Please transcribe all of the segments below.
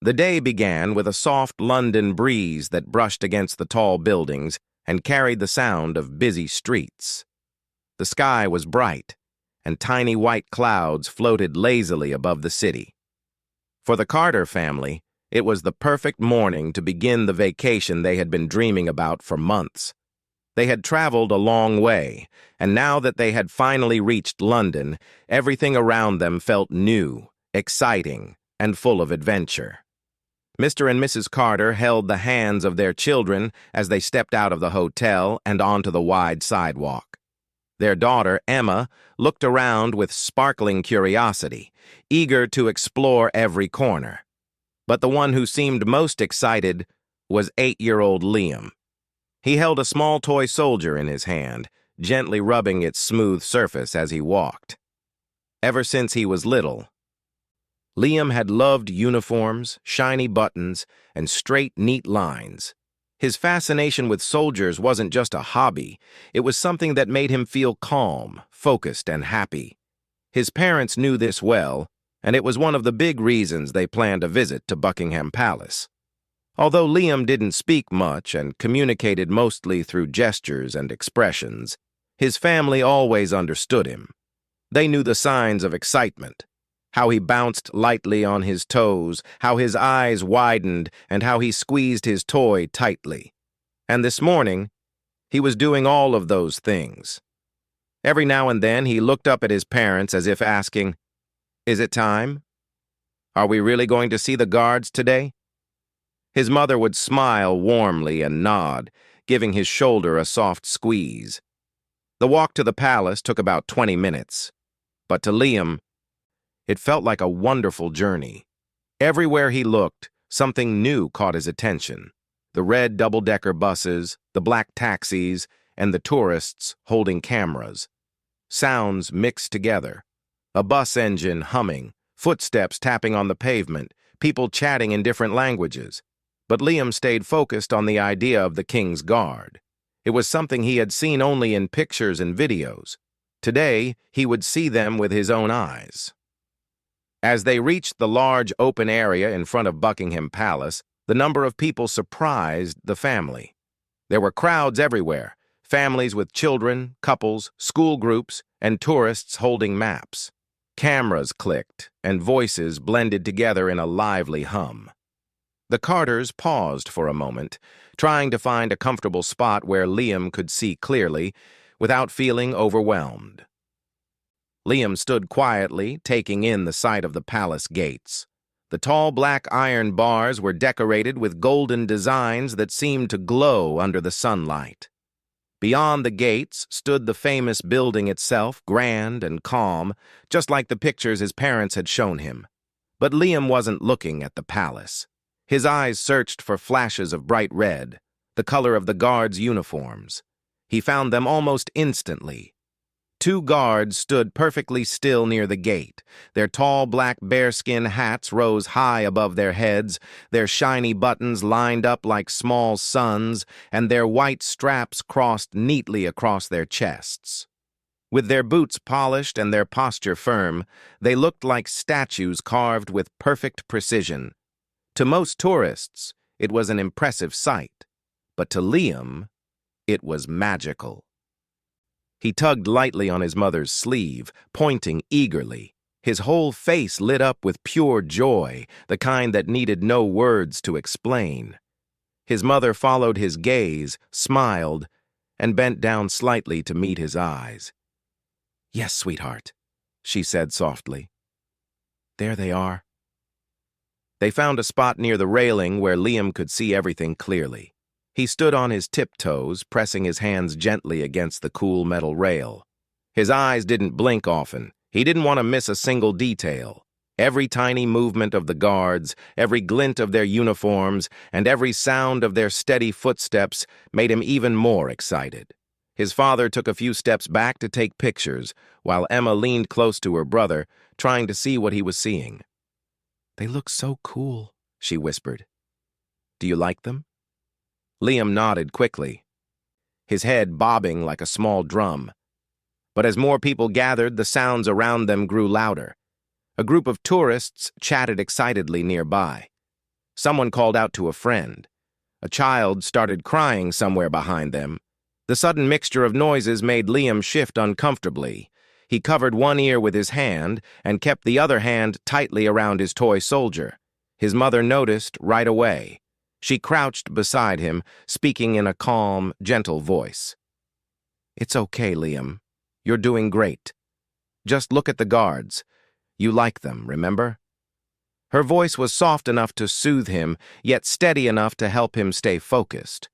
The day began with a soft London breeze that brushed against the tall buildings and carried the sound of busy streets. The sky was bright, and tiny white clouds floated lazily above the city. For the Carter family, it was the perfect morning to begin the vacation they had been dreaming about for months. They had traveled a long way, and now that they had finally reached London, everything around them felt new, exciting, and full of adventure. Mr. and Mrs. Carter held the hands of their children as they stepped out of the hotel and onto the wide sidewalk. Their daughter, Emma, looked around with sparkling curiosity, eager to explore every corner. But the one who seemed most excited was 8-year-old Liam. He held a small toy soldier in his hand, gently rubbing its smooth surface as he walked. Ever since he was little, Liam had loved uniforms, shiny buttons, and straight, neat lines. His fascination with soldiers wasn't just a hobby, it was something that made him feel calm, focused, and happy. His parents knew this well, and it was one of the big reasons they planned a visit to Buckingham Palace. Although Liam didn't speak much and communicated mostly through gestures and expressions, his family always understood him. They knew the signs of excitement, how he bounced lightly on his toes, how his eyes widened, and how he squeezed his toy tightly. And this morning, he was doing all of those things. Every now and then, he looked up at his parents as if asking, "Is it time? Are we really going to see the guards today?" His mother would smile warmly and nod, giving his shoulder a soft squeeze. The walk to the palace took about 20 minutes, but to Liam, it felt like a wonderful journey. Everywhere he looked, something new caught his attention. The red double-decker buses, the black taxis, and the tourists holding cameras. Sounds mixed together. A bus engine humming, footsteps tapping on the pavement, people chatting in different languages. But Liam stayed focused on the idea of the King's Guard. It was something he had seen only in pictures and videos. Today, he would see them with his own eyes. As they reached the large open area in front of Buckingham Palace, the number of people surprised the family. There were crowds everywhere, families with children, couples, school groups, and tourists holding maps. Cameras clicked, and voices blended together in a lively hum. The Carters paused for a moment, trying to find a comfortable spot where Liam could see clearly, without feeling overwhelmed. Liam stood quietly, taking in the sight of the palace gates. The tall black iron bars were decorated with golden designs that seemed to glow under the sunlight. Beyond the gates stood the famous building itself, grand and calm, just like the pictures his parents had shown him. But Liam wasn't looking at the palace. His eyes searched for flashes of bright red, the color of the guards' uniforms. He found them almost instantly. 2 guards stood perfectly still near the gate. Their tall black bearskin hats rose high above their heads, their shiny buttons lined up like small suns, and their white straps crossed neatly across their chests. With their boots polished and their posture firm, they looked like statues carved with perfect precision. To most tourists, it was an impressive sight, but to Liam, it was magical. He tugged lightly on his mother's sleeve, pointing eagerly. His whole face lit up with pure joy, the kind that needed no words to explain. His mother followed his gaze, smiled, and bent down slightly to meet his eyes. "Yes, sweetheart," she said softly. "There they are." They found a spot near the railing where Liam could see everything clearly. He stood on his tiptoes, pressing his hands gently against the cool metal rail. His eyes didn't blink often. He didn't want to miss a single detail. Every tiny movement of the guards, every glint of their uniforms, and every sound of their steady footsteps made him even more excited. His father took a few steps back to take pictures, while Emma leaned close to her brother, trying to see what he was seeing. "They look so cool," she whispered. "Do you like them?" Liam nodded quickly, his head bobbing like a small drum. But as more people gathered, the sounds around them grew louder. A group of tourists chatted excitedly nearby. Someone called out to a friend. A child started crying somewhere behind them. The sudden mixture of noises made Liam shift uncomfortably. He covered one ear with his hand and kept the other hand tightly around his toy soldier. His mother noticed right away. She crouched beside him, speaking in a calm, gentle voice. "It's okay, Liam. You're doing great. Just look at the guards. You like them, remember?" Her voice was soft enough to soothe him, yet steady enough to help him stay focused.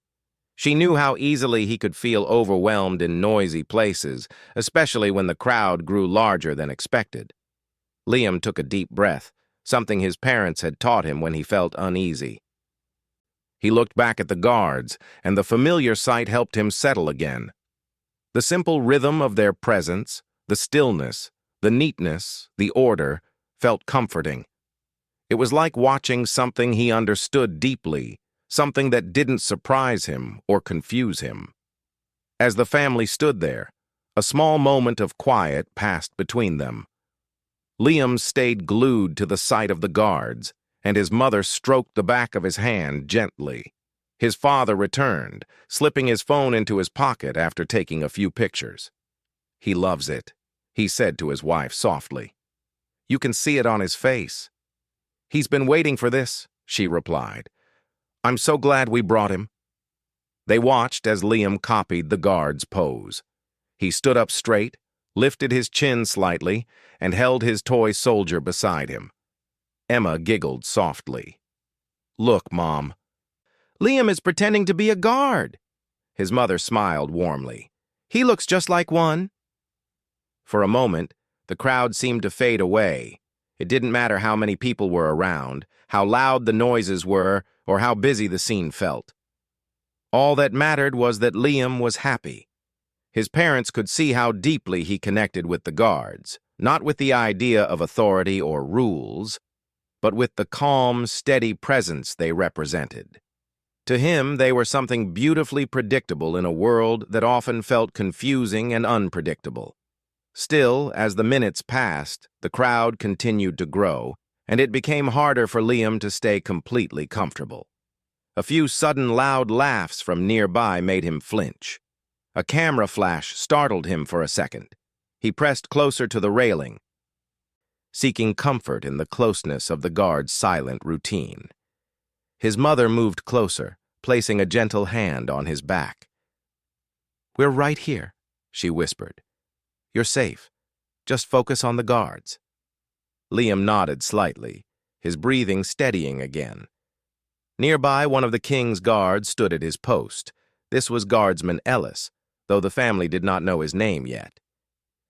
She knew how easily he could feel overwhelmed in noisy places, especially when the crowd grew larger than expected. Liam took a deep breath, something his parents had taught him when he felt uneasy. He looked back at the guards, and the familiar sight helped him settle again. The simple rhythm of their presence, the stillness, the neatness, the order, felt comforting. It was like watching something he understood deeply, something that didn't surprise him or confuse him. As the family stood there, a small moment of quiet passed between them. Liam stayed glued to the sight of the guards, and his mother stroked the back of his hand gently. His father returned, slipping his phone into his pocket after taking a few pictures. "He loves it," he said to his wife softly. "You can see it on his face." "He's been waiting for this," she replied. "I'm so glad we brought him." They watched as Liam copied the guard's pose. He stood up straight, lifted his chin slightly, and held his toy soldier beside him. Emma giggled softly. "Look, Mom." "Liam is pretending to be a guard." His mother smiled warmly. "He looks just like one." For a moment, the crowd seemed to fade away. It didn't matter how many people were around, how loud the noises were, or how busy the scene felt. All that mattered was that Liam was happy. His parents could see how deeply he connected with the guards, not with the idea of authority or rules, but with the calm, steady presence they represented. To him, they were something beautifully predictable in a world that often felt confusing and unpredictable. Still, as the minutes passed, the crowd continued to grow, and it became harder for Liam to stay completely comfortable. A few sudden loud laughs from nearby made him flinch. A camera flash startled him for a second. He pressed closer to the railing, seeking comfort in the closeness of the guard's silent routine. His mother moved closer, placing a gentle hand on his back. "We're right here," she whispered. "You're safe. Just focus on the guards." Liam nodded slightly, his breathing steadying again. Nearby, one of the king's guards stood at his post. This was Guardsman Ellis, though the family did not know his name yet.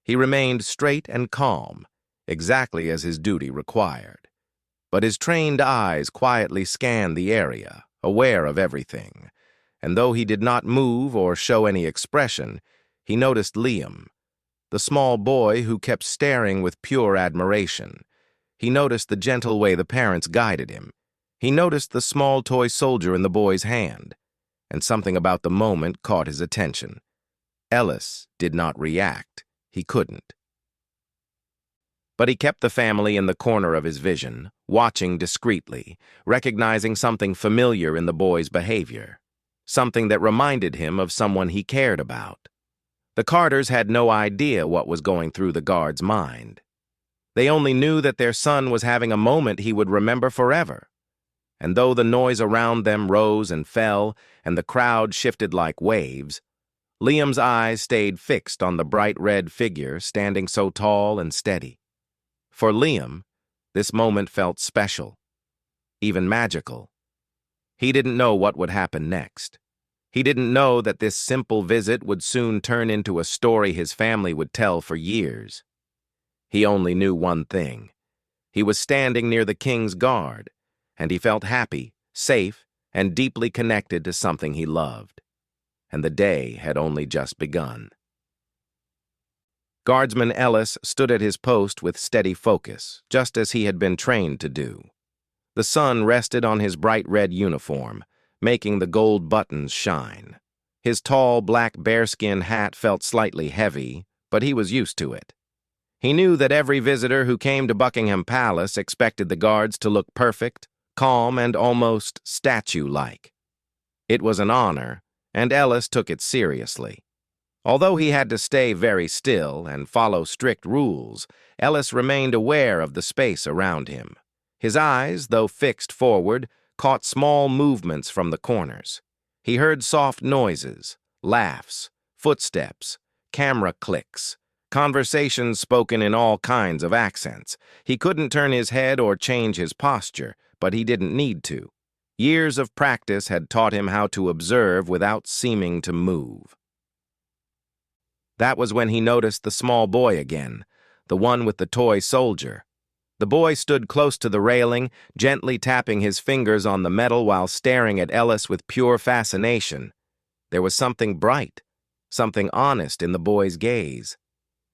He remained straight and calm, exactly as his duty required. But his trained eyes quietly scanned the area, aware of everything. And though he did not move or show any expression, he noticed Liam, the small boy who kept staring with pure admiration. He noticed the gentle way the parents guided him. He noticed the small toy soldier in the boy's hand, and something about the moment caught his attention. Ellis did not react. He couldn't. But he kept the family in the corner of his vision, watching discreetly, recognizing something familiar in the boy's behavior, something that reminded him of someone he cared about. The Carters had no idea what was going through the guard's mind. They only knew that their son was having a moment he would remember forever. And though the noise around them rose and fell, and the crowd shifted like waves, Liam's eyes stayed fixed on the bright red figure standing so tall and steady. For Liam, this moment felt special, even magical. He didn't know what would happen next. He didn't know that this simple visit would soon turn into a story his family would tell for years. He only knew one thing. He was standing near the king's guard, and he felt happy, safe, and deeply connected to something he loved. And the day had only just begun. Guardsman Ellis stood at his post with steady focus, just as he had been trained to do. The sun rested on his bright red uniform, making the gold buttons shine. His tall, black bearskin hat felt slightly heavy, but he was used to it. He knew that every visitor who came to Buckingham Palace expected the guards to look perfect, calm and almost statue-like. It was an honor, and Ellis took it seriously. Although he had to stay very still and follow strict rules, Ellis remained aware of the space around him. His eyes, though fixed forward, caught small movements from the corners. He heard soft noises, laughs, footsteps, camera clicks, conversations spoken in all kinds of accents. He couldn't turn his head or change his posture, but he didn't need to. Years of practice had taught him how to observe without seeming to move. That was when he noticed the small boy again, the one with the toy soldier. The boy stood close to the railing, gently tapping his fingers on the metal while staring at Ellis with pure fascination. There was something bright, something honest in the boy's gaze.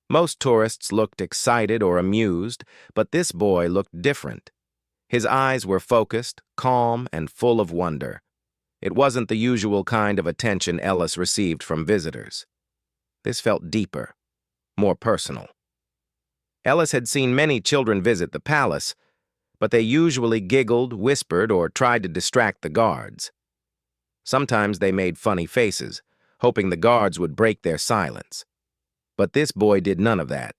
Most tourists looked excited or amused, but this boy looked different. His eyes were focused, calm, and full of wonder. It wasn't the usual kind of attention Ellis received from visitors. This felt deeper, more personal. Ellis had seen many children visit the palace, but they usually giggled, whispered, or tried to distract the guards. Sometimes they made funny faces, hoping the guards would break their silence. But this boy did none of that.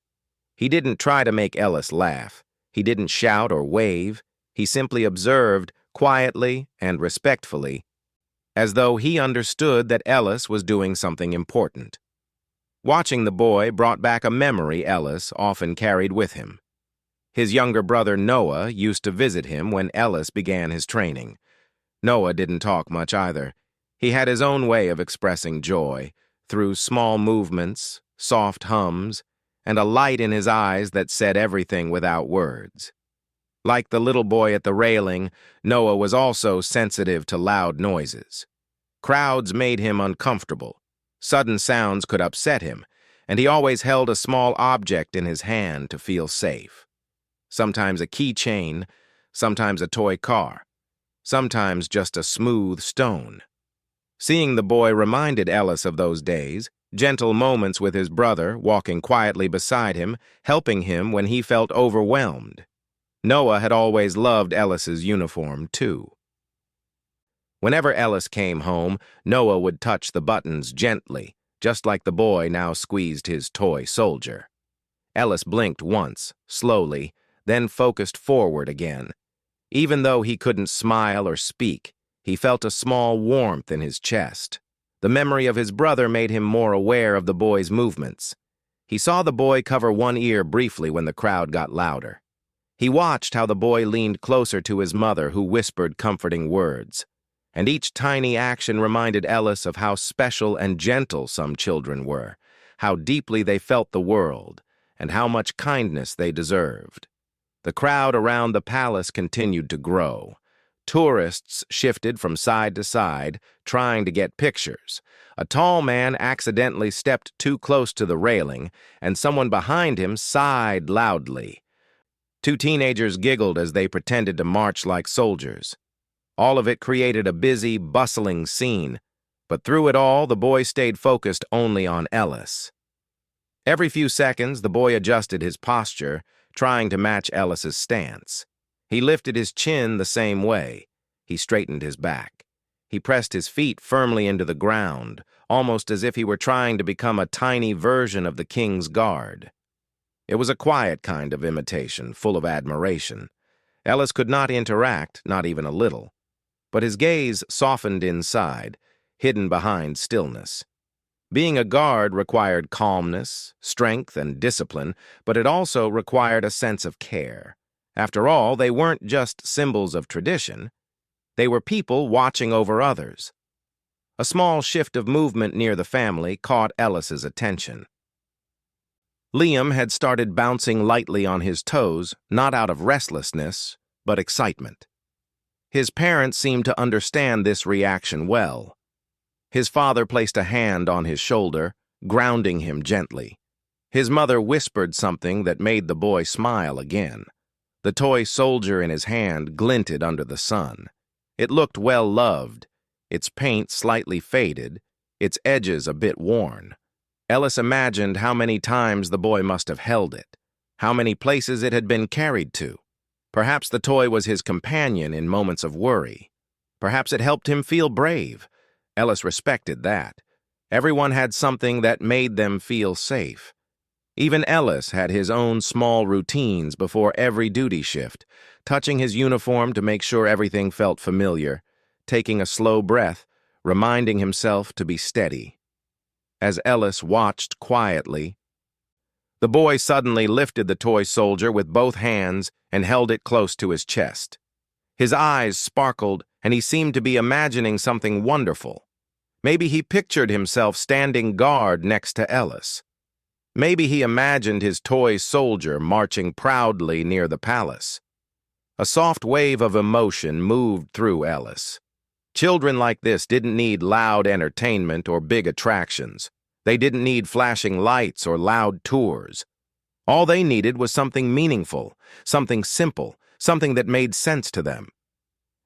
He didn't try to make Ellis laugh. He didn't shout or wave. He simply observed, quietly and respectfully, as though he understood that Ellis was doing something important. Watching the boy brought back a memory Ellis often carried with him. His younger brother Noah used to visit him when Ellis began his training. Noah didn't talk much either. He had his own way of expressing joy, through small movements, soft hums, and a light in his eyes that said everything without words. Like the little boy at the railing, Noah was also sensitive to loud noises. Crowds made him uncomfortable. Sudden sounds could upset him, and he always held a small object in his hand to feel safe. Sometimes a keychain, sometimes a toy car, sometimes just a smooth stone. Seeing the boy reminded Ellis of those days, gentle moments with his brother, walking quietly beside him, helping him when he felt overwhelmed. Noah had always loved Ellis's uniform, too. Whenever Ellis came home, Noah would touch the buttons gently, just like the boy now squeezed his toy soldier. Ellis blinked once, slowly, then focused forward again. Even though he couldn't smile or speak, he felt a small warmth in his chest. The memory of his brother made him more aware of the boy's movements. He saw the boy cover one ear briefly when the crowd got louder. He watched how the boy leaned closer to his mother, who whispered comforting words. And each tiny action reminded Ellis of how special and gentle some children were, how deeply they felt the world, and how much kindness they deserved. The crowd around the palace continued to grow. Tourists shifted from side to side, trying to get pictures. A tall man accidentally stepped too close to the railing, and someone behind him sighed loudly. Two teenagers giggled as they pretended to march like soldiers. All of it created a busy, bustling scene, but through it all, the boy stayed focused only on Ellis. Every few seconds, the boy adjusted his posture, trying to match Ellis's stance. He lifted his chin the same way. He straightened his back. He pressed his feet firmly into the ground, almost as if he were trying to become a tiny version of the king's guard. It was a quiet kind of imitation, full of admiration. Ellis could not interact, not even a little. But his gaze softened inside, hidden behind stillness. Being a guard required calmness, strength, and discipline, but it also required a sense of care. After all, they weren't just symbols of tradition. They were people watching over others. A small shift of movement near the family caught Ellis's attention. Liam had started bouncing lightly on his toes, not out of restlessness, but excitement. His parents seemed to understand this reaction well. His father placed a hand on his shoulder, grounding him gently. His mother whispered something that made the boy smile again. The toy soldier in his hand glinted under the sun. It looked well-loved, its paint slightly faded, its edges a bit worn. Ellis imagined how many times the boy must have held it, how many places it had been carried to. Perhaps the toy was his companion in moments of worry. Perhaps it helped him feel brave. Ellis respected that. Everyone had something that made them feel safe. Even Ellis had his own small routines before every duty shift, touching his uniform to make sure everything felt familiar, taking a slow breath, reminding himself to be steady. As Ellis watched quietly, the boy suddenly lifted the toy soldier with both hands and held it close to his chest. His eyes sparkled, and he seemed to be imagining something wonderful. Maybe he pictured himself standing guard next to Ellis. Maybe he imagined his toy soldier marching proudly near the palace. A soft wave of emotion moved through Ellis. Children like this didn't need loud entertainment or big attractions. They didn't need flashing lights or loud tours. All they needed was something meaningful, something simple, something that made sense to them.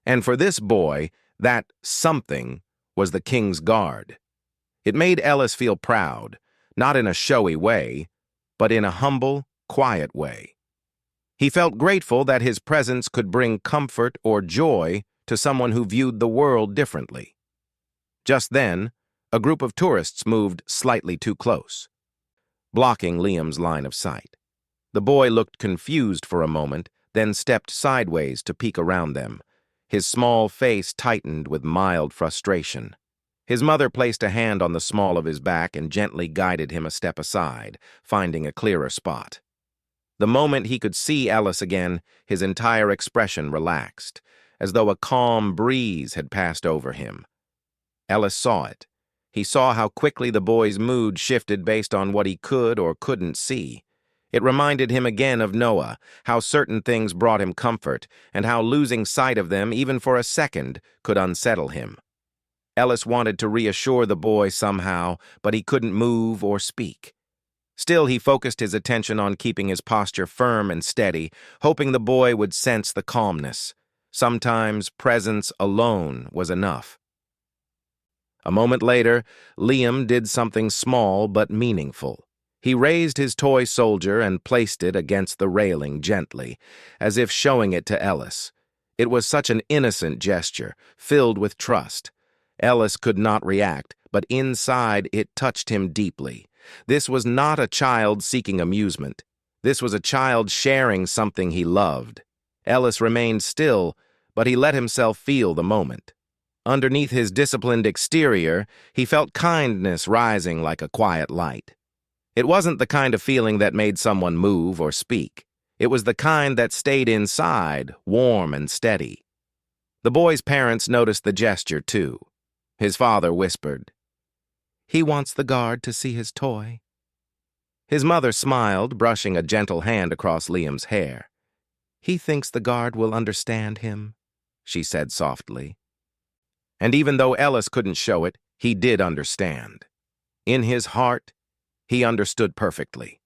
And for this boy, that something was the King's Guard. It made Ellis feel proud, not in a showy way, but in a humble, quiet way. He felt grateful that his presence could bring comfort or joy to someone who viewed the world differently. Just then, a group of tourists moved slightly too close, blocking Liam's line of sight. The boy looked confused for a moment, then stepped sideways to peek around them. His small face tightened with mild frustration. His mother placed a hand on the small of his back and gently guided him a step aside, finding a clearer spot. The moment he could see Ellis again, his entire expression relaxed, as though a calm breeze had passed over him. Ellis saw it. He saw how quickly the boy's mood shifted based on what he could or couldn't see. It reminded him again of Noah, how certain things brought him comfort, and how losing sight of them, even for a second, could unsettle him. Ellis wanted to reassure the boy somehow, but he couldn't move or speak. Still, he focused his attention on keeping his posture firm and steady, hoping the boy would sense the calmness. Sometimes presence alone was enough. A moment later, Liam did something small but meaningful. He raised his toy soldier and placed it against the railing gently, as if showing it to Ellis. It was such an innocent gesture, filled with trust. Ellis could not react, but inside it touched him deeply. This was not a child seeking amusement. This was a child sharing something he loved. Ellis remained still, but he let himself feel the moment. Underneath his disciplined exterior, he felt kindness rising like a quiet light. It wasn't the kind of feeling that made someone move or speak. It was the kind that stayed inside, warm and steady. The boy's parents noticed the gesture, too. His father whispered, "He wants the guard to see his toy." His mother smiled, brushing a gentle hand across Liam's hair. "He thinks the guard will understand him," she said softly. And even though Ellis couldn't show it, he did understand. In his heart, he understood perfectly.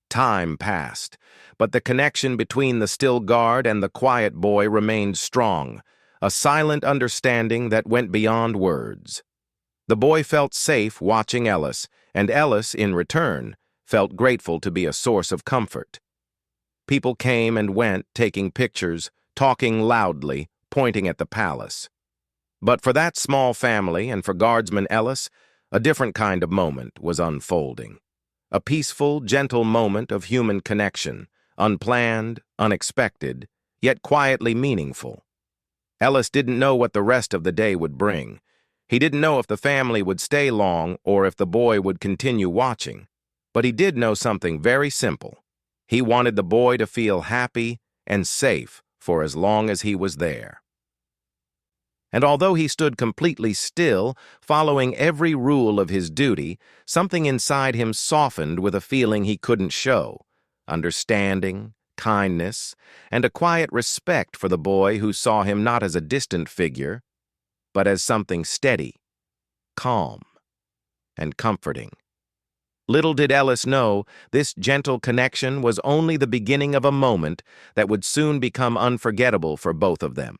Time passed, but the connection between the still guard and the quiet boy remained strong, a silent understanding that went beyond words. The boy felt safe watching Ellis, and Ellis, in return, felt grateful to be a source of comfort. People came and went, taking pictures, talking loudly, pointing at the palace. But for that small family and for Guardsman Ellis, a different kind of moment was unfolding. A peaceful, gentle moment of human connection, unplanned, unexpected, yet quietly meaningful. Ellis didn't know what the rest of the day would bring. He didn't know if the family would stay long or if the boy would continue watching. But he did know something very simple. He wanted the boy to feel happy and safe for as long as he was there. And although he stood completely still, following every rule of his duty, something inside him softened with a feeling he couldn't show: understanding, kindness, and a quiet respect for the boy who saw him not as a distant figure, but as something steady, calm, and comforting. Little did Ellis know, this gentle connection was only the beginning of a moment that would soon become unforgettable for both of them.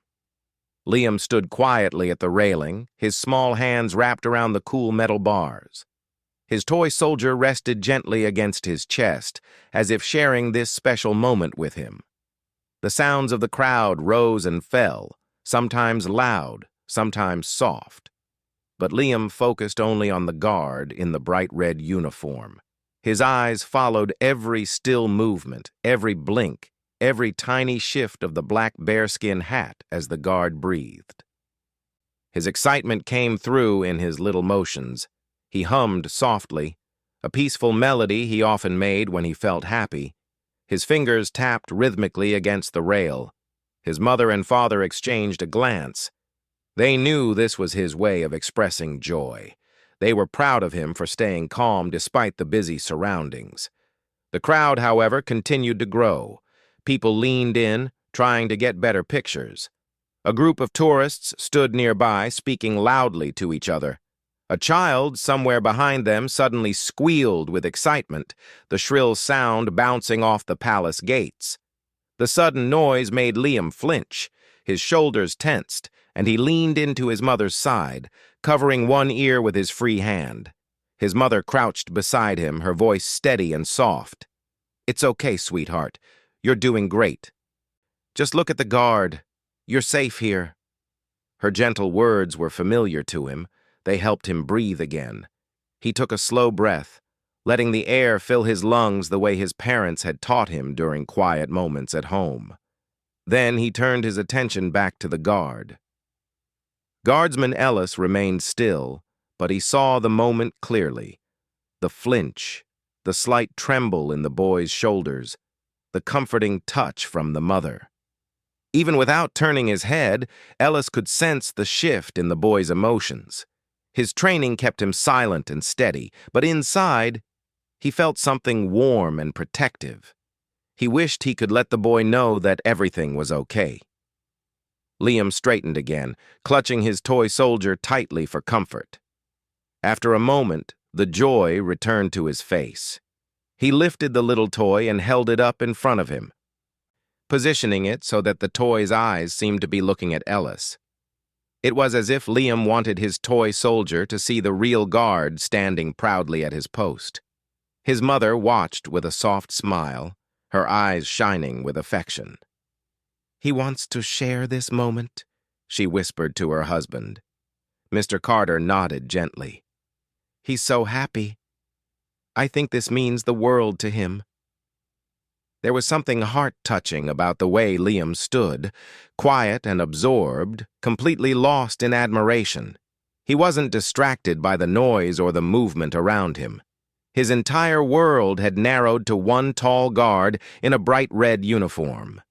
Liam stood quietly at the railing, his small hands wrapped around the cool metal bars. His toy soldier rested gently against his chest, as if sharing this special moment with him. The sounds of the crowd rose and fell, sometimes loud, sometimes soft. But Liam focused only on the guard in the bright red uniform. His eyes followed every still movement, every blink, every tiny shift of the black bearskin hat as the guard breathed. His excitement came through in his little motions. He hummed softly, a peaceful melody he often made when he felt happy. His fingers tapped rhythmically against the rail. His mother and father exchanged a glance. They knew this was his way of expressing joy. They were proud of him for staying calm despite the busy surroundings. The crowd, however, continued to grow. People leaned in, trying to get better pictures. A group of tourists stood nearby, speaking loudly to each other. A child somewhere behind them suddenly squealed with excitement, the shrill sound bouncing off the palace gates. The sudden noise made Liam flinch. His shoulders tensed, and he leaned into his mother's side, covering one ear with his free hand. His mother crouched beside him, her voice steady and soft. "It's okay, sweetheart. You're doing great. Just look at the guard. You're safe here." Her gentle words were familiar to him. They helped him breathe again. He took a slow breath, letting the air fill his lungs the way his parents had taught him during quiet moments at home. Then he turned his attention back to the guard. Guardsman Ellis remained still, but he saw the moment clearly. The flinch, the slight tremble in the boy's shoulders, the comforting touch from the mother. Even without turning his head, Ellis could sense the shift in the boy's emotions. His training kept him silent and steady, but inside, he felt something warm and protective. He wished he could let the boy know that everything was okay. Liam straightened again, clutching his toy soldier tightly for comfort. After a moment, the joy returned to his face. He lifted the little toy and held it up in front of him, positioning it so that the toy's eyes seemed to be looking at Ellis. It was as if Liam wanted his toy soldier to see the real guard standing proudly at his post. His mother watched with a soft smile, her eyes shining with affection. "He wants to share this moment," she whispered to her husband. Mr. Carter nodded gently. "He's so happy. I think this means the world to him." There was something heart-touching about the way Liam stood, quiet and absorbed, completely lost in admiration. He wasn't distracted by the noise or the movement around him. His entire world had narrowed to one tall guard in a bright red uniform.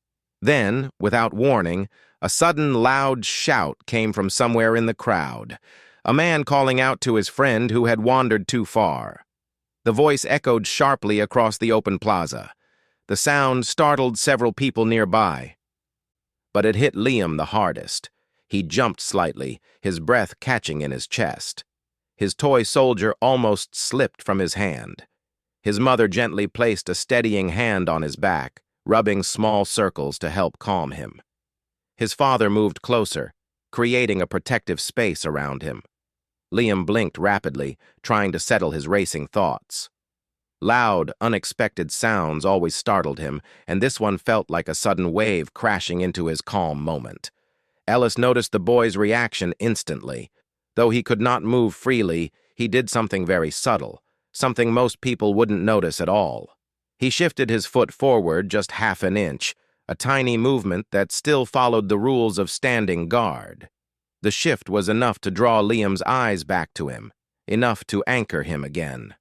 Then, without warning, a sudden loud shout came from somewhere in the crowd, a man calling out to his friend who had wandered too far. The voice echoed sharply across the open plaza. The sound startled several people nearby. But it hit Liam the hardest. He jumped slightly, his breath catching in his chest. His toy soldier almost slipped from his hand. His mother gently placed a steadying hand on his back, rubbing small circles to help calm him. His father moved closer, creating a protective space around him. Liam blinked rapidly, trying to settle his racing thoughts. Loud, unexpected sounds always startled him, and this one felt like a sudden wave crashing into his calm moment. Ellis noticed the boy's reaction instantly. Though he could not move freely, he did something very subtle, something most people wouldn't notice at all. He shifted his foot forward just half an inch, a tiny movement that still followed the rules of standing guard. The shift was enough to draw Liam's eyes back to him, enough to anchor him again.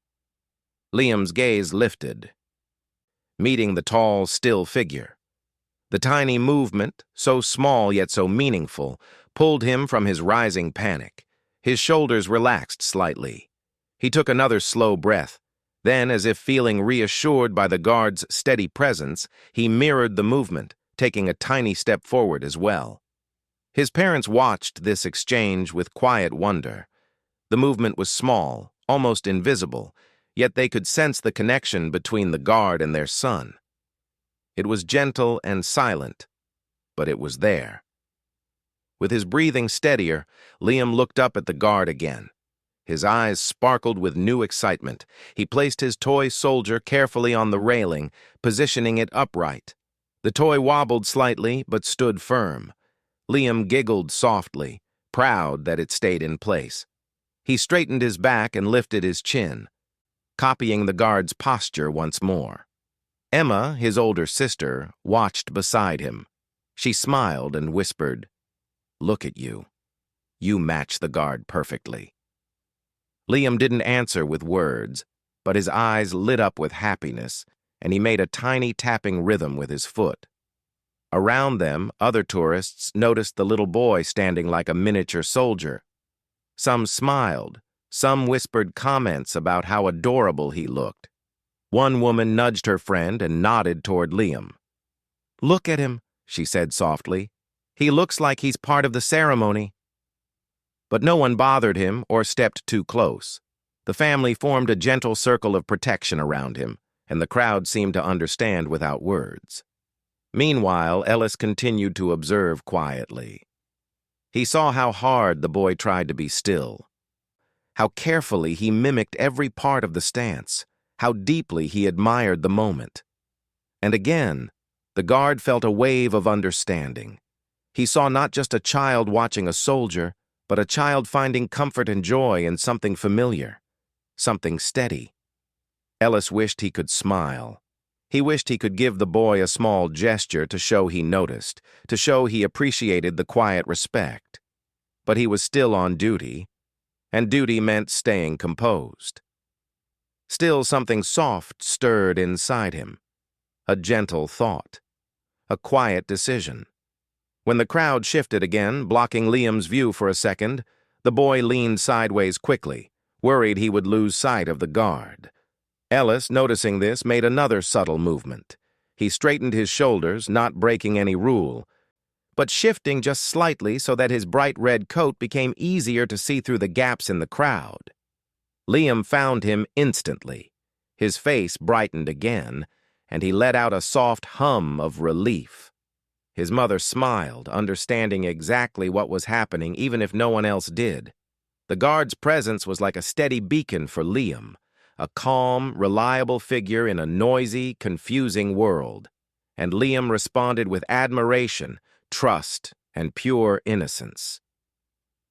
Liam's gaze lifted, meeting the tall, still figure. The tiny movement, so small yet so meaningful, pulled him from his rising panic. His shoulders relaxed slightly. He took another slow breath. Then, as if feeling reassured by the guard's steady presence, he mirrored the movement, taking a tiny step forward as well. His parents watched this exchange with quiet wonder. The movement was small, almost invisible, yet they could sense the connection between the guard and their son. It was gentle and silent, but it was there. With his breathing steadier, Liam looked up at the guard again. His eyes sparkled with new excitement. He placed his toy soldier carefully on the railing, positioning it upright. The toy wobbled slightly, but stood firm. Liam giggled softly, proud that it stayed in place. He straightened his back and lifted his chin, copying the guard's posture once more. Emma, his older sister, watched beside him. She smiled and whispered, "Look at you. You match the guard perfectly." Liam didn't answer with words, but his eyes lit up with happiness, and he made a tiny tapping rhythm with his foot. Around them, other tourists noticed the little boy standing like a miniature soldier. Some smiled, some whispered comments about how adorable he looked. One woman nudged her friend and nodded toward Liam. "Look at him," she said softly. "He looks like he's part of the ceremony." But no one bothered him or stepped too close. The family formed a gentle circle of protection around him, and the crowd seemed to understand without words. Meanwhile, Ellis continued to observe quietly. He saw how hard the boy tried to be still, how carefully he mimicked every part of the stance, how deeply he admired the moment. And again, the guard felt a wave of understanding. He saw not just a child watching a soldier, but a child finding comfort and joy in something familiar, something steady. Ellis wished he could smile. He wished he could give the boy a small gesture to show he noticed, to show he appreciated the quiet respect. But he was still on duty, and duty meant staying composed. Still, something soft stirred inside him. A gentle thought. A quiet decision. When the crowd shifted again, blocking Liam's view for a second, the boy leaned sideways quickly, worried he would lose sight of the guard. Ellis, noticing this, made another subtle movement. He straightened his shoulders, not breaking any rule, but shifting just slightly so that his bright red coat became easier to see through the gaps in the crowd. Liam found him instantly. His face brightened again, and he let out a soft hum of relief. His mother smiled, understanding exactly what was happening even if no one else did. The guard's presence was like a steady beacon for Liam, a calm, reliable figure in a noisy, confusing world. And Liam responded with admiration, trust, and pure innocence.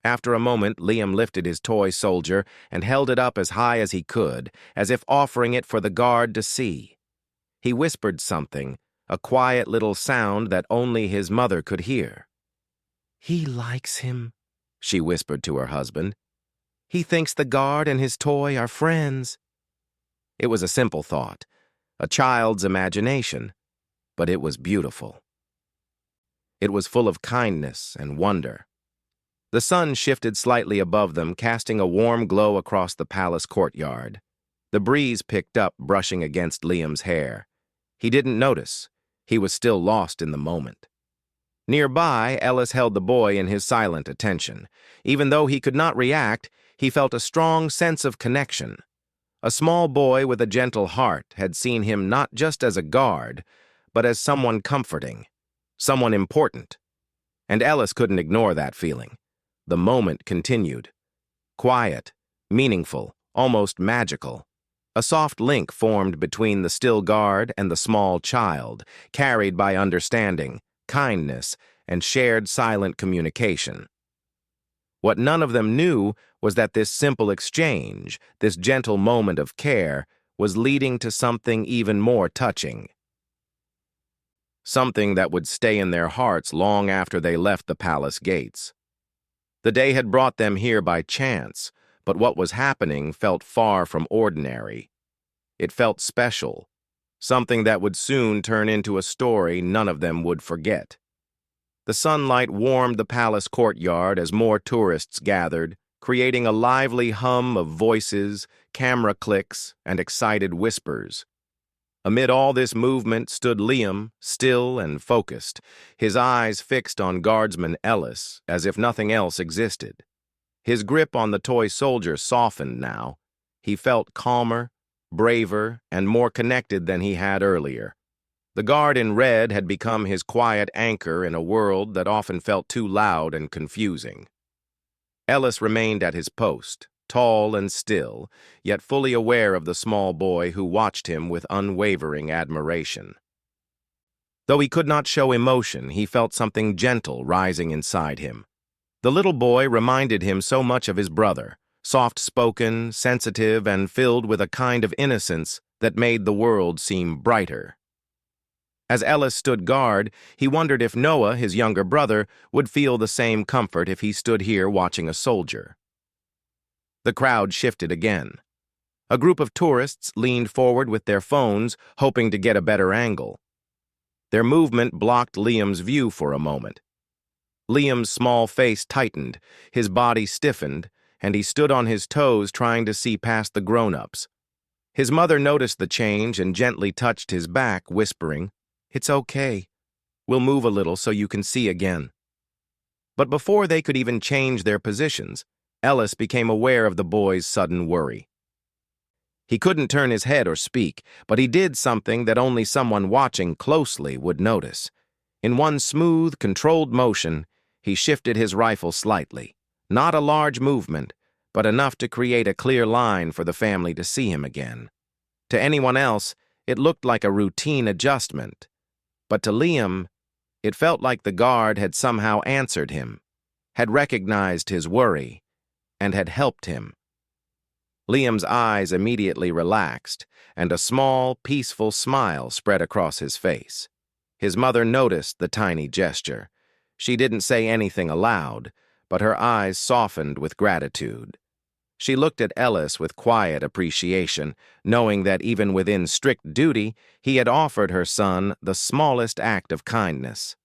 After a moment, Liam lifted his toy soldier and held it up as high as he could, as if offering it for the guard to see. He whispered something, a quiet little sound that only his mother could hear. "He likes him," she whispered to her husband. "He thinks the guard and his toy are friends." It was a simple thought, a child's imagination, but it was beautiful. It was full of kindness and wonder. The sun shifted slightly above them, casting a warm glow across the palace courtyard. The breeze picked up, brushing against Liam's hair. He didn't notice. He was still lost in the moment. Nearby, Ellis held the boy in his silent attention. Even though he could not react, he felt a strong sense of connection. A small boy with a gentle heart had seen him not just as a guard, but as someone comforting, someone important. And Ellis couldn't ignore that feeling. The moment continued. Quiet, meaningful, almost magical. A soft link formed between the still guard and the small child, carried by understanding, kindness, and shared silent communication. What none of them knew was that this simple exchange, this gentle moment of care, was leading to something even more touching. Something that would stay in their hearts long after they left the palace gates. The day had brought them here by chance, but what was happening felt far from ordinary. It felt special, something that would soon turn into a story none of them would forget. The sunlight warmed the palace courtyard as more tourists gathered, creating a lively hum of voices, camera clicks, and excited whispers. Amid all this movement stood Liam, still and focused, his eyes fixed on Guardsman Ellis, as if nothing else existed. His grip on the toy soldier softened now. He felt calmer, braver, and more connected than he had earlier. The guard in red had become his quiet anchor in a world that often felt too loud and confusing. Ellis remained at his post, tall and still, yet fully aware of the small boy who watched him with unwavering admiration. Though he could not show emotion, he felt something gentle rising inside him. The little boy reminded him so much of his brother, soft-spoken, sensitive, and filled with a kind of innocence that made the world seem brighter. As Ellis stood guard, he wondered if Noah, his younger brother, would feel the same comfort if he stood here watching a soldier. The crowd shifted again. A group of tourists leaned forward with their phones, hoping to get a better angle. Their movement blocked Liam's view for a moment. Liam's small face tightened, his body stiffened, and he stood on his toes trying to see past the grown-ups. His mother noticed the change and gently touched his back, whispering, "It's okay. We'll move a little so you can see again." But before they could even change their positions, Ellis became aware of the boy's sudden worry. He couldn't turn his head or speak, but he did something that only someone watching closely would notice. In one smooth, controlled motion, he shifted his rifle slightly. Not a large movement, but enough to create a clear line for the family to see him again. To anyone else, it looked like a routine adjustment. But to Liam, it felt like the guard had somehow answered him, had recognized his worry, and had helped him. Liam's eyes immediately relaxed, and a small, peaceful smile spread across his face. His mother noticed the tiny gesture. She didn't say anything aloud, but her eyes softened with gratitude. She looked at Ellis with quiet appreciation, knowing that even within strict duty, he had offered her son the smallest act of kindness.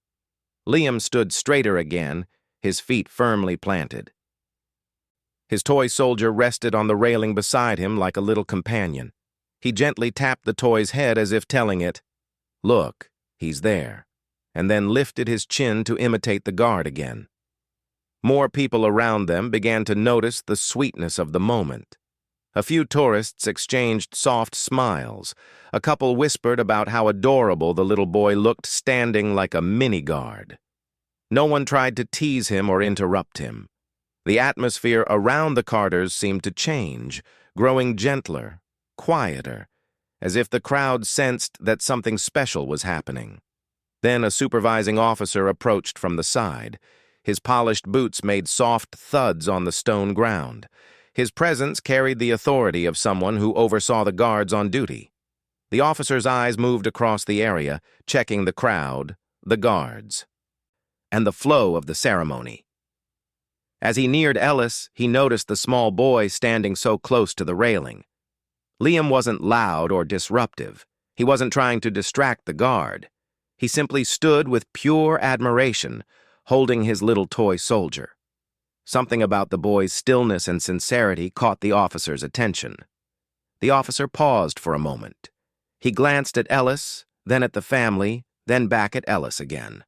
Liam stood straighter again, his feet firmly planted. His toy soldier rested on the railing beside him like a little companion. He gently tapped the toy's head as if telling it, "Look, he's there," and then lifted his chin to imitate the guard again. More people around them began to notice the sweetness of the moment. A few tourists exchanged soft smiles. A couple whispered about how adorable the little boy looked standing like a mini-guard. No one tried to tease him or interrupt him. The atmosphere around the Carters seemed to change, growing gentler, quieter, as if the crowd sensed that something special was happening. Then a supervising officer approached from the side. His polished boots made soft thuds on the stone ground. His presence carried the authority of someone who oversaw the guards on duty. The officer's eyes moved across the area, checking the crowd, the guards, and the flow of the ceremony. As he neared Ellis, he noticed the small boy standing so close to the railing. Liam wasn't loud or disruptive. He wasn't trying to distract the guard. He simply stood with pure admiration, holding his little toy soldier. Something about the boy's stillness and sincerity caught the officer's attention. The officer paused for a moment. He glanced at Ellis, then at the family, then back at Ellis again.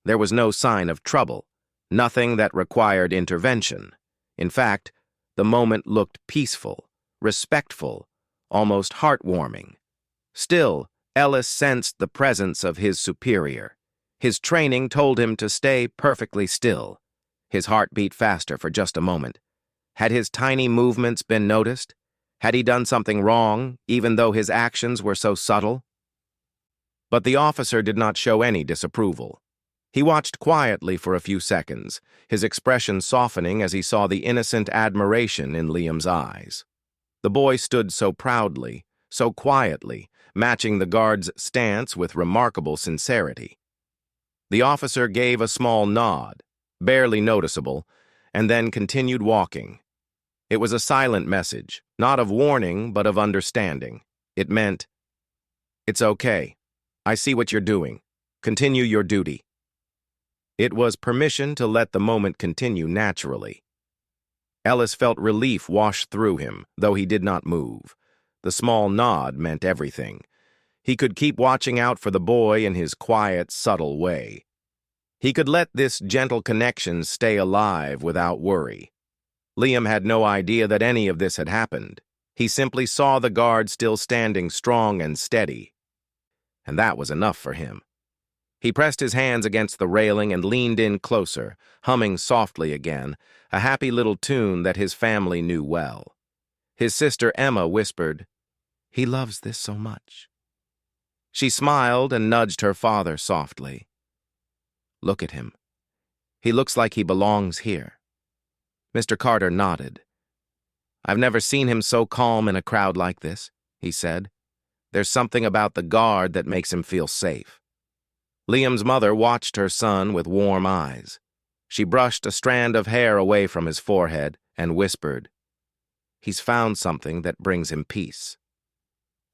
There was no sign of trouble, nothing that required intervention. In fact, the moment looked peaceful, respectful, almost heartwarming. Still, Ellis sensed the presence of his superior. His training told him to stay perfectly still. His heart beat faster for just a moment. Had his tiny movements been noticed? Had he done something wrong, even though his actions were so subtle? But the officer did not show any disapproval. He watched quietly for a few seconds, his expression softening as he saw the innocent admiration in Liam's eyes. The boy stood so proudly, so quietly, matching the guard's stance with remarkable sincerity. The officer gave a small nod, barely noticeable, and then continued walking. It was a silent message, not of warning, but of understanding. It meant, "It's okay. I see what you're doing. Continue your duty." It was permission to let the moment continue naturally. Ellis felt relief wash through him, though he did not move. The small nod meant everything. He could keep watching out for the boy in his quiet, subtle way. He could let this gentle connection stay alive without worry. Liam had no idea that any of this had happened. He simply saw the guard still standing strong and steady. And that was enough for him. He pressed his hands against the railing and leaned in closer, humming softly again, a happy little tune that his family knew well. His sister Emma whispered, "He loves this so much." She smiled and nudged her father softly. "Look at him. He looks like he belongs here." Mr. Carter nodded. "I've never seen him so calm in a crowd like this," he said. "There's something about the guard that makes him feel safe." Liam's mother watched her son with warm eyes. She brushed a strand of hair away from his forehead and whispered, "He's found something that brings him peace."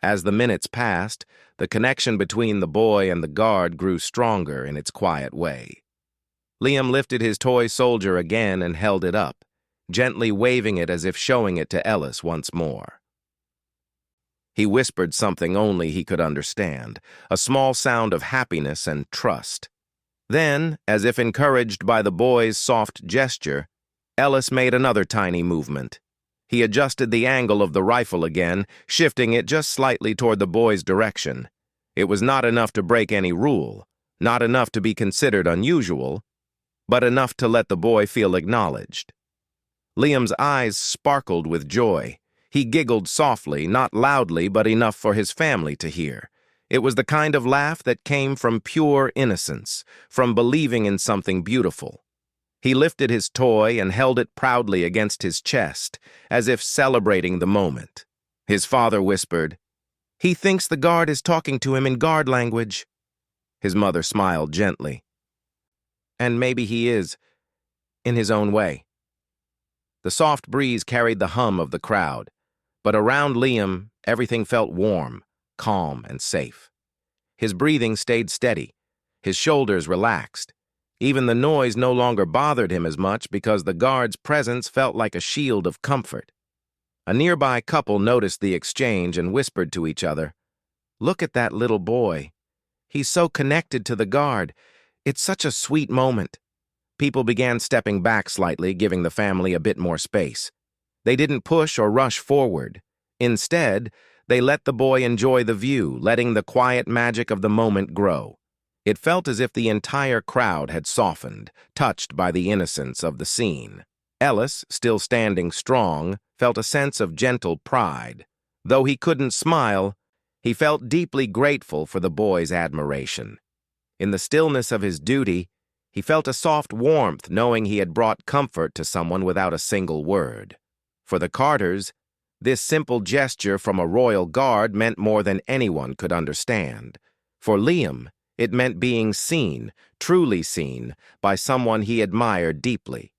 As the minutes passed, the connection between the boy and the guard grew stronger in its quiet way. Liam lifted his toy soldier again and held it up, gently waving it as if showing it to Ellis once more. He whispered something only he could understand, a small sound of happiness and trust. Then, as if encouraged by the boy's soft gesture, Ellis made another tiny movement. He adjusted the angle of the rifle again, shifting it just slightly toward the boy's direction. It was not enough to break any rule, not enough to be considered unusual, but enough to let the boy feel acknowledged. Liam's eyes sparkled with joy. He giggled softly, not loudly, but enough for his family to hear. It was the kind of laugh that came from pure innocence, from believing in something beautiful. He lifted his toy and held it proudly against his chest, as if celebrating the moment. His father whispered, "He thinks the guard is talking to him in guard language." His mother smiled gently. "And maybe he is, in his own way." The soft breeze carried the hum of the crowd, but around Liam, everything felt warm, calm, and safe. His breathing stayed steady, his shoulders relaxed. Even the noise no longer bothered him as much because the guard's presence felt like a shield of comfort. A nearby couple noticed the exchange and whispered to each other, "Look at that little boy. He's so connected to the guard. It's such a sweet moment." People began stepping back slightly, giving the family a bit more space. They didn't push or rush forward. Instead, they let the boy enjoy the view, letting the quiet magic of the moment grow. It felt as if the entire crowd had softened, touched by the innocence of the scene. Ellis, still standing strong, felt a sense of gentle pride. Though he couldn't smile, he felt deeply grateful for the boy's admiration. In the stillness of his duty, he felt a soft warmth knowing he had brought comfort to someone without a single word. For the Carters, this simple gesture from a royal guard meant more than anyone could understand. For Liam, it meant being seen, truly seen, by someone he admired deeply.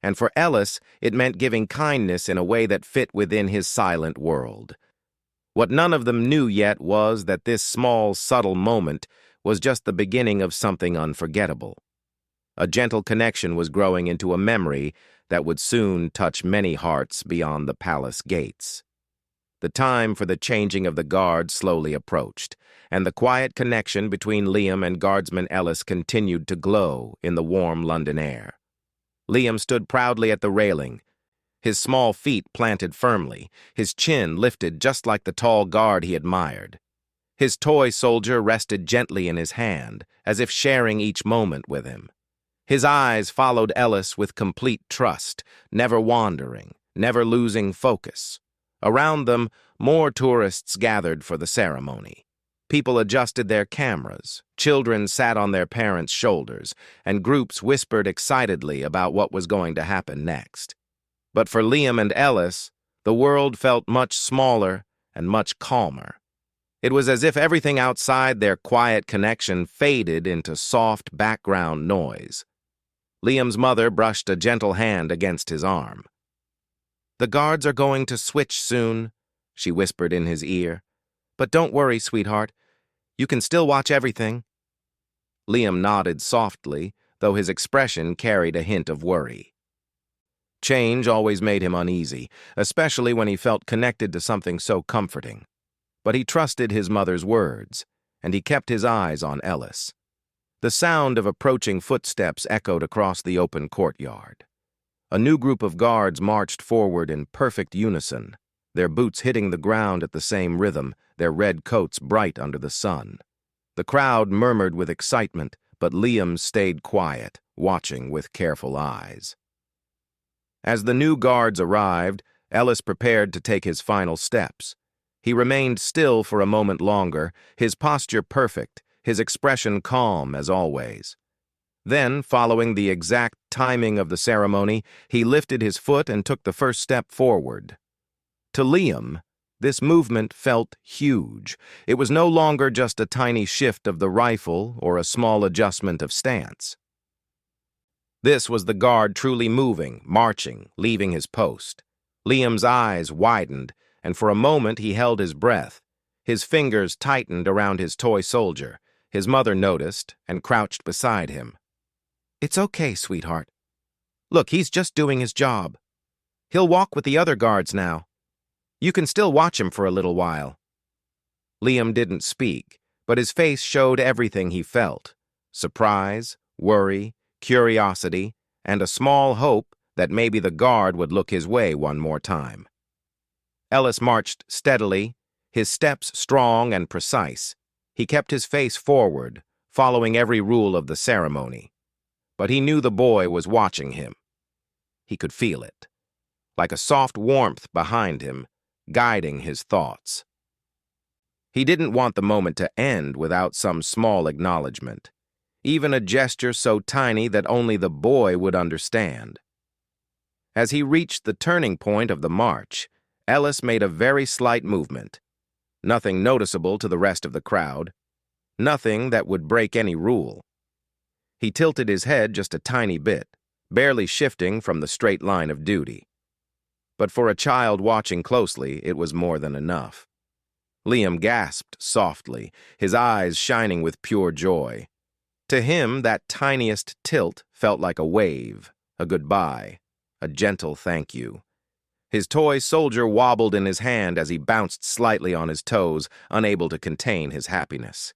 And for Ellis, it meant giving kindness in a way that fit within his silent world. What none of them knew yet was that this small, subtle moment was just the beginning of something unforgettable. A gentle connection was growing into a memory that would soon touch many hearts beyond the palace gates. The time for the changing of the guard slowly approached, and the quiet connection between Liam and Guardsman Ellis continued to glow in the warm London air. Liam stood proudly at the railing, his small feet planted firmly, his chin lifted just like the tall guard he admired. His toy soldier rested gently in his hand, as if sharing each moment with him. His eyes followed Ellis with complete trust, never wandering, never losing focus. Around them, more tourists gathered for the ceremony. People adjusted their cameras, children sat on their parents' shoulders, and groups whispered excitedly about what was going to happen next. But for Liam and Ellis, the world felt much smaller and much calmer. It was as if everything outside their quiet connection faded into soft background noise. Liam's mother brushed a gentle hand against his arm. "The guards are going to switch soon," she whispered in his ear. "But don't worry, sweetheart. You can still watch everything." Liam nodded softly, though his expression carried a hint of worry. Change always made him uneasy, especially when he felt connected to something so comforting. But he trusted his mother's words, and he kept his eyes on Ellis. The sound of approaching footsteps echoed across the open courtyard. A new group of guards marched forward in perfect unison, their boots hitting the ground at the same rhythm, their red coats bright under the sun. The crowd murmured with excitement, but Liam stayed quiet, watching with careful eyes. As the new guards arrived, Ellis prepared to take his final steps. He remained still for a moment longer, his posture perfect, his expression calm as always. Then, following the exact timing of the ceremony, he lifted his foot and took the first step forward. To Liam, this movement felt huge. It was no longer just a tiny shift of the rifle or a small adjustment of stance. This was the guard truly moving, marching, leaving his post. Liam's eyes widened, and for a moment he held his breath. His fingers tightened around his toy soldier. His mother noticed and crouched beside him. "It's okay, sweetheart. Look, he's just doing his job. He'll walk with the other guards now. You can still watch him for a little while." Liam didn't speak, but his face showed everything he felt: surprise, worry, curiosity, and a small hope that maybe the guard would look his way one more time. Ellis marched steadily, his steps strong and precise. He kept his face forward, following every rule of the ceremony. But he knew the boy was watching him. He could feel it, like a soft warmth behind him, guiding his thoughts. He didn't want the moment to end without some small acknowledgement, even a gesture so tiny that only the boy would understand. As he reached the turning point of the march, Ellis made a very slight movement. Nothing noticeable to the rest of the crowd, nothing that would break any rule. He tilted his head just a tiny bit, barely shifting from the straight line of duty. But for a child watching closely, it was more than enough. Liam gasped softly, his eyes shining with pure joy. To him, that tiniest tilt felt like a wave, a goodbye, a gentle thank you. His toy soldier wobbled in his hand as he bounced slightly on his toes, unable to contain his happiness.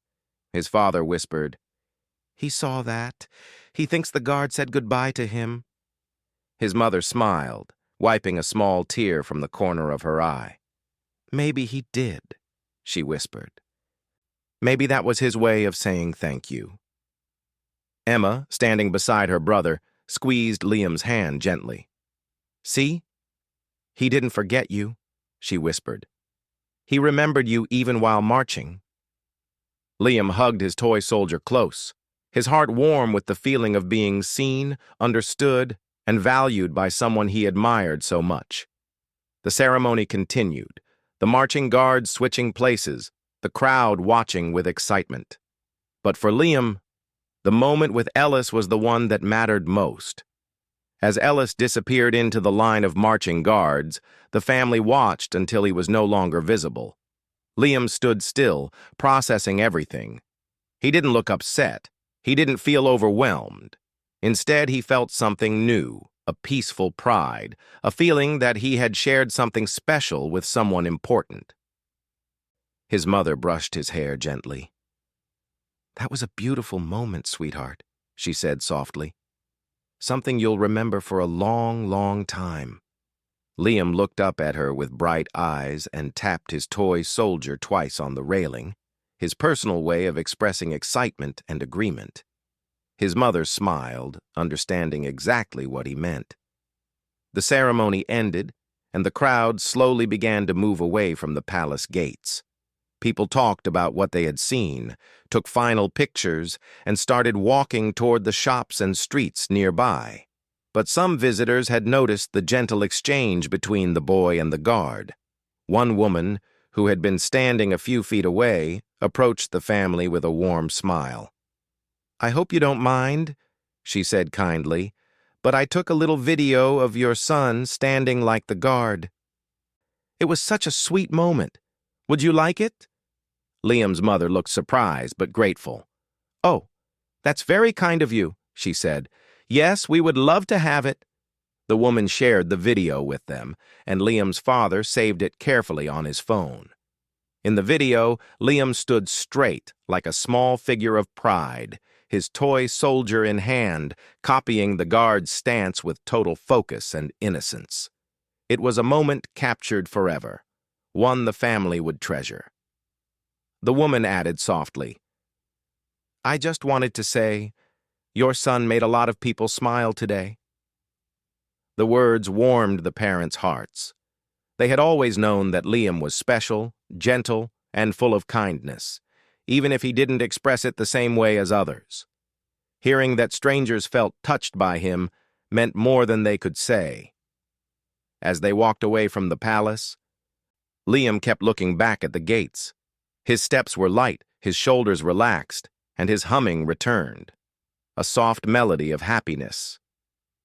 His father whispered, "He saw that. He thinks the guard said goodbye to him." His mother smiled, wiping a small tear from the corner of her eye. "Maybe he did," she whispered. Maybe that was his way of saying thank you. Emma, standing beside her brother, squeezed Liam's hand gently. "See? He didn't forget you," she whispered. "He remembered you even while marching." Liam hugged his toy soldier close, his heart warm with the feeling of being seen, understood, and valued by someone he admired so much. The ceremony continued, the marching guards switching places, the crowd watching with excitement. But for Liam, the moment with Ellis was the one that mattered most. As Ellis disappeared into the line of marching guards, the family watched until he was no longer visible. Liam stood still, processing everything. He didn't look upset. He didn't feel overwhelmed. Instead, he felt something new, a peaceful pride, a feeling that he had shared something special with someone important. His mother brushed his hair gently. "That was a beautiful moment, sweetheart," she said softly. "Something you'll remember for a long, long time." Liam looked up at her with bright eyes and tapped his toy soldier twice on the railing, his personal way of expressing excitement and agreement. His mother smiled, understanding exactly what he meant. The ceremony ended, and the crowd slowly began to move away from the palace gates. People talked about what they had seen, took final pictures, and started walking toward the shops and streets nearby. But some visitors had noticed the gentle exchange between the boy and the guard. One woman, who had been standing a few feet away, approached the family with a warm smile. "I hope you don't mind," she said kindly, "but I took a little video of your son standing like the guard. It was such a sweet moment. Would you like it?" Liam's mother looked surprised but grateful. "Oh, that's very kind of you," she said. "Yes, we would love to have it." The woman shared the video with them, and Liam's father saved it carefully on his phone. In the video, Liam stood straight, like a small figure of pride, his toy soldier in hand, copying the guard's stance with total focus and innocence. It was a moment captured forever, one the family would treasure. The woman added softly, "I just wanted to say, your son made a lot of people smile today." The words warmed the parents' hearts. They had always known that Liam was special, gentle, and full of kindness, even if he didn't express it the same way as others. Hearing that strangers felt touched by him meant more than they could say. As they walked away from the palace, Liam kept looking back at the gates. His steps were light, his shoulders relaxed, and his humming returned, a soft melody of happiness.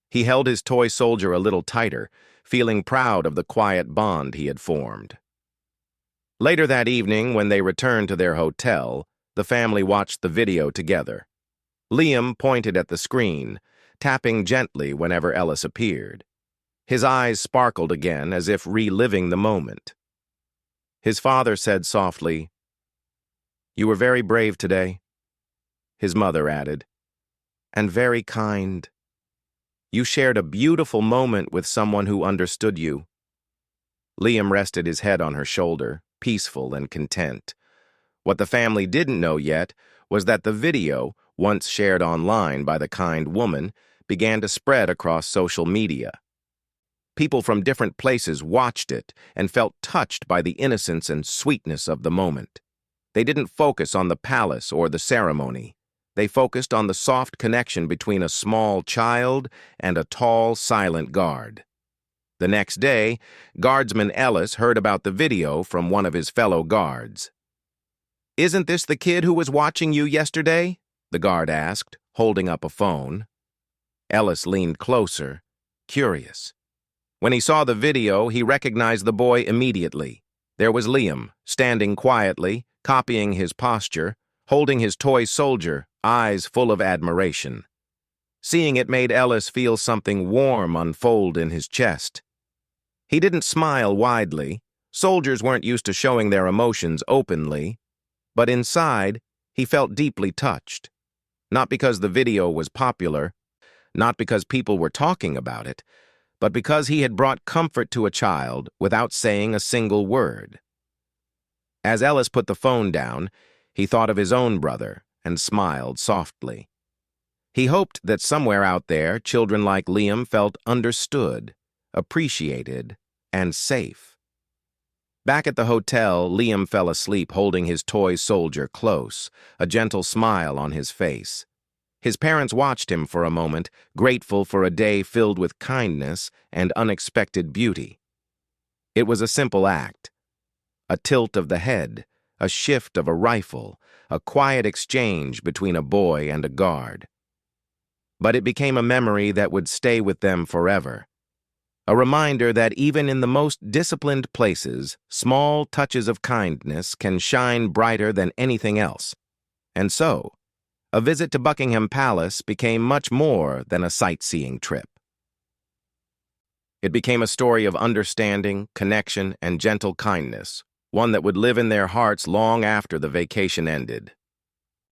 He held his toy soldier a little tighter, feeling proud of the quiet bond he had formed. Later that evening, when they returned to their hotel, the family watched the video together. Liam pointed at the screen, tapping gently whenever Ellis appeared. His eyes sparkled again, as if reliving the moment. His father said softly, "You were very brave today." His mother added, "And very kind. You shared a beautiful moment with someone who understood you." Liam rested his head on her shoulder, peaceful and content. What the family didn't know yet was that the video, once shared online by the kind woman, began to spread across social media. People from different places watched it and felt touched by the innocence and sweetness of the moment. They didn't focus on the palace or the ceremony. They focused on the soft connection between a small child and a tall, silent guard. The next day, Guardsman Ellis heard about the video from one of his fellow guards. "Isn't this the kid who was watching you yesterday?" the guard asked, holding up a phone. Ellis leaned closer, curious. When he saw the video, he recognized the boy immediately. There was Liam, standing quietly, copying his posture, holding his toy soldier, eyes full of admiration. Seeing it made Ellis feel something warm unfold in his chest. He didn't smile widely. Soldiers weren't used to showing their emotions openly. But inside, he felt deeply touched. Not because the video was popular, not because people were talking about it, but because he had brought comfort to a child without saying a single word. As Ellis put the phone down, he thought of his own brother and smiled softly. He hoped that somewhere out there, children like Liam felt understood, appreciated, and safe. Back at the hotel, Liam fell asleep holding his toy soldier close, a gentle smile on his face. His parents watched him for a moment, grateful for a day filled with kindness and unexpected beauty. It was a simple act. A tilt of the head, a shift of a rifle, a quiet exchange between a boy and a guard. But it became a memory that would stay with them forever. A reminder that even in the most disciplined places, small touches of kindness can shine brighter than anything else. And so, a visit to Buckingham Palace became much more than a sightseeing trip. It became a story of understanding, connection, and gentle kindness, one that would live in their hearts long after the vacation ended.